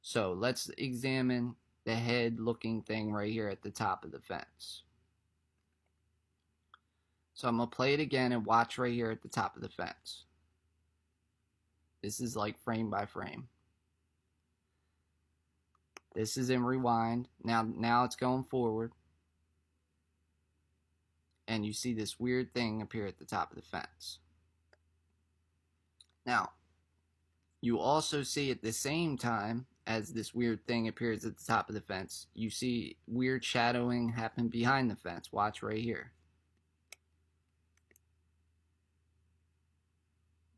So let's examine the head looking thing right here at the top of the fence. So I'm going to play it again and watch right here at the top of the fence. This is like frame by frame. This is in rewind. Now it's going forward. And you see this weird thing appear at the top of the fence. Now, you also see at the same time as this weird thing appears at the top of the fence, you see weird shadowing happen behind the fence. Watch right here.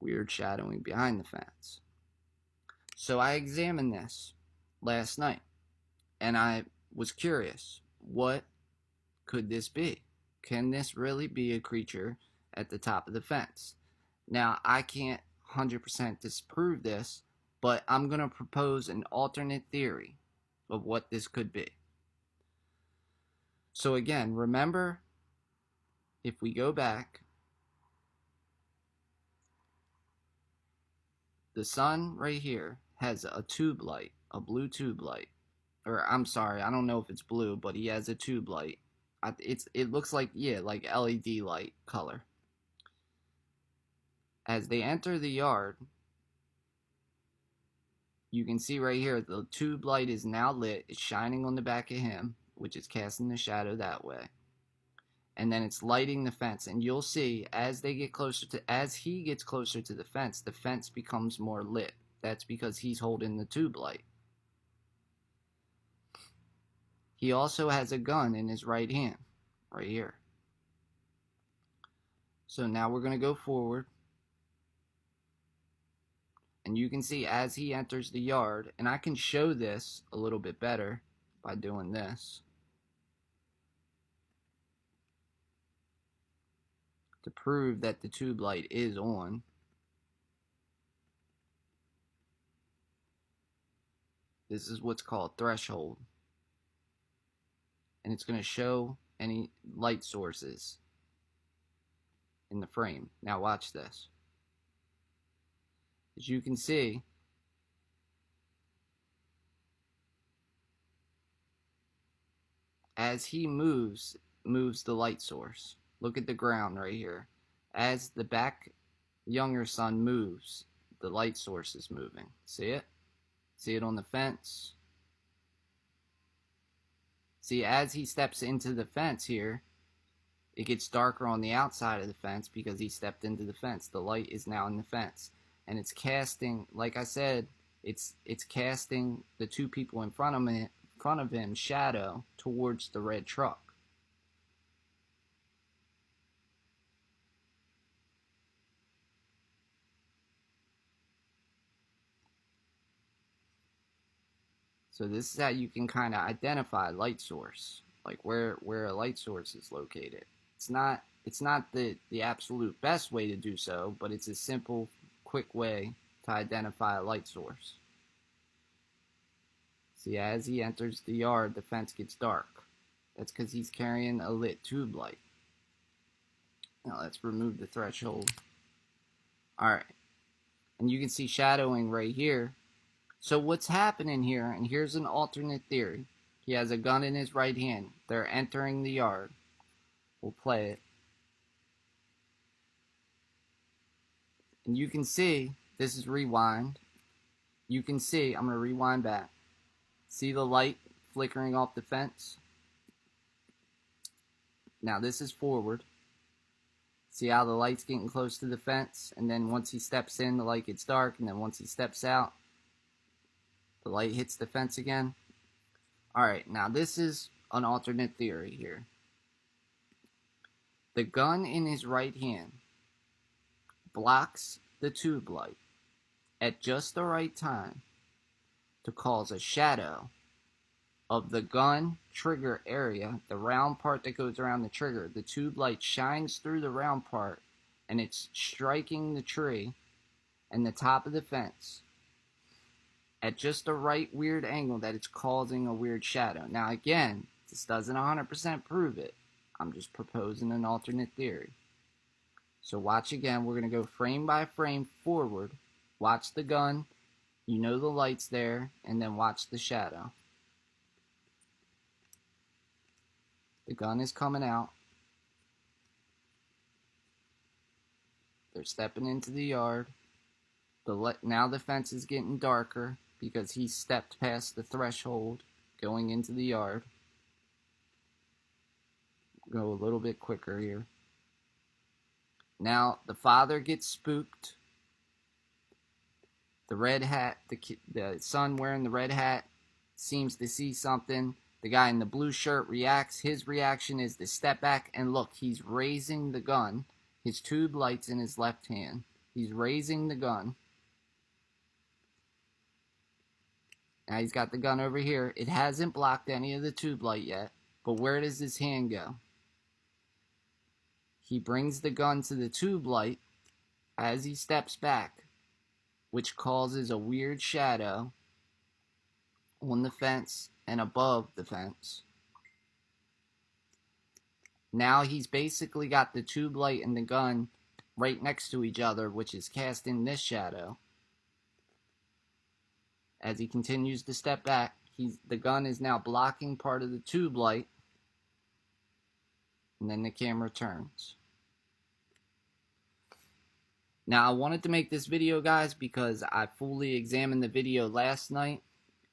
Weird shadowing behind the fence. So I examined this last night, and I was curious, what could this be? Can this really be a creature at the top of the fence? Now, I can't 100% disprove this, but I'm going to propose an alternate theory of what this could be. So again, remember, if we go back, the sun right here has a tube light, a blue tube light. Or I'm sorry, I don't know if it's blue, but he has a tube light. It looks like, yeah, like LED light color. As they enter the yard, you can see right here the tube light is now lit. It's shining on the back of him, which is casting the shadow that way. And then it's lighting the fence, and you'll see as he gets closer to the fence becomes more lit. That's because he's holding the tube light. He also has a gun in his right hand, right here. So now we're going to go forward. And you can see as he enters the yard, and I can show this a little bit better by doing this, to prove that the tube light is on. This is what's called threshold. And it's going to show any light sources in the frame. Now watch this. As you can see, as he moves the light source. Look at the ground right here. As the back younger son moves, the light source is moving. See it? See it on the fence? See, as he steps into the fence here, it gets darker on the outside of the fence because he stepped into the fence. The light is now in the fence. And it's casting, like I said, it's casting the two people in front of him shadow towards the red truck. So this is how you can kind of identify light source, like where a light source is located. It's not the absolute best way to do so, but it's a simple, quick way to identify a light source. See, as he enters the yard, the fence gets dark. That's because he's carrying a lit tube light. Now let's remove the threshold. Alright. And you can see shadowing right here. So what's happening here, and here's an alternate theory. He has a gun in his right hand. They're entering the yard. We'll play it. And you can see, this is rewind. You can see, I'm going to rewind back. See the light flickering off the fence? Now this is forward. See how the light's getting close to the fence, and then once he steps in, the light gets dark, and then once he steps out, the light hits the fence again. Alright, now this is an alternate theory here. The gun in his right hand blocks the tube light at just the right time to cause a shadow of the gun trigger area, the round part that goes around the trigger. The tube light shines through the round part, and it's striking the tree and the top of the fence at just the right weird angle that it's causing a weird shadow. Now again, this doesn't 100% prove it. I'm just proposing an alternate theory. So watch again. We're going to go frame by frame forward. Watch the gun You know the light's there, and then watch the shadow. The gun is coming out. They're stepping into the yard. Now the fence is getting darker because he stepped past the threshold going into the yard. Go a little bit quicker here. Now the father gets spooked. The red hat, the son wearing the red hat seems to see something. The guy in the blue shirt reacts. His reaction is to step back and look. He's raising the gun. His tube light's in his left hand. He's raising the gun. Now he's got the gun over here. It hasn't blocked any of the tube light yet. But where does his hand go? He brings the gun to the tube light as he steps back, which causes a weird shadow on the fence and above the fence. Now he's basically got the tube light and the gun right next to each other, which is casting this shadow. As he continues to step back, the gun is now blocking part of the tube light, and then the camera turns. Now, I wanted to make this video, guys, because I fully examined the video last night,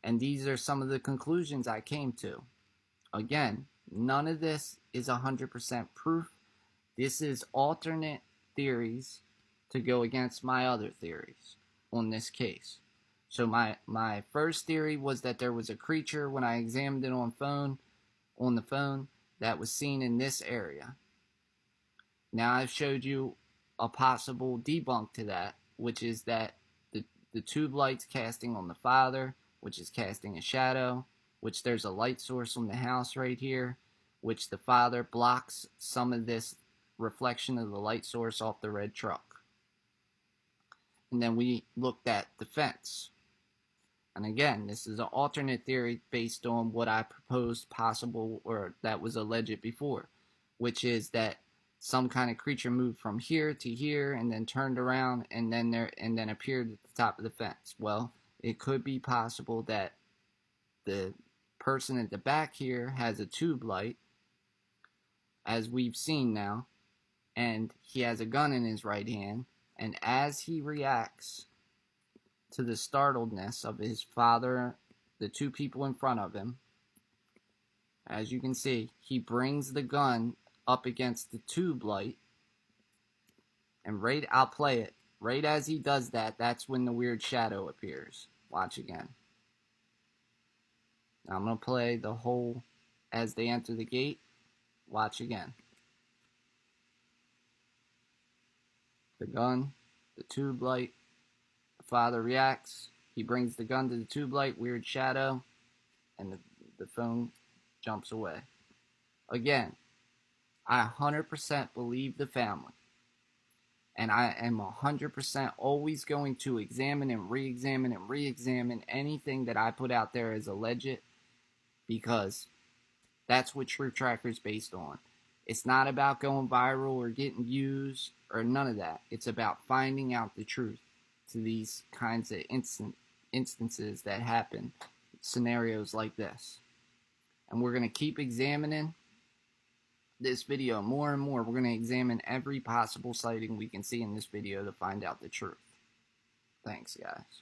and these are some of the conclusions I came to. Again, none of this is 100% proof. This is alternate theories to go against my other theories on this case. So my first theory was that there was a creature when I examined it on the phone that was seen in this area. Now I've showed you a possible debunk to that, which is that the tube light's casting on the father, which is casting a shadow, which there's a light source on the house right here, which the father blocks some of this reflection of the light source off the red truck. And then we looked at the fence. And again, this is an alternate theory based on what I proposed possible, or that was alleged before, which is that some kind of creature moved from here to here and then turned around and then appeared at the top of the fence. Well, it could be possible that the person at the back here has a tube light, as we've seen now, and he has a gun in his right hand, and as he reacts to the startledness of his father, the two people in front of him, as you can see, he brings the gun up against the tube light, and I'll play it. Right as he does that, that's when the weird shadow appears. Watch again. Now I'm going to play the whole as they enter the gate. Watch again. The gun, the tube light, the father reacts. He brings the gun to the tube light, weird shadow, and the phone jumps away. Again, I 100% believe the family. And I am 100% always going to examine and re-examine anything that I put out there as alleged, because that's what Truth Tracker is based on. It's not about going viral or getting views or none of that. It's about finding out the truth to these kinds of instances that happen, scenarios like this. And we're going to keep examining this video more and more. We're going to examine every possible sighting we can see in this video to find out the truth. Thanks, guys.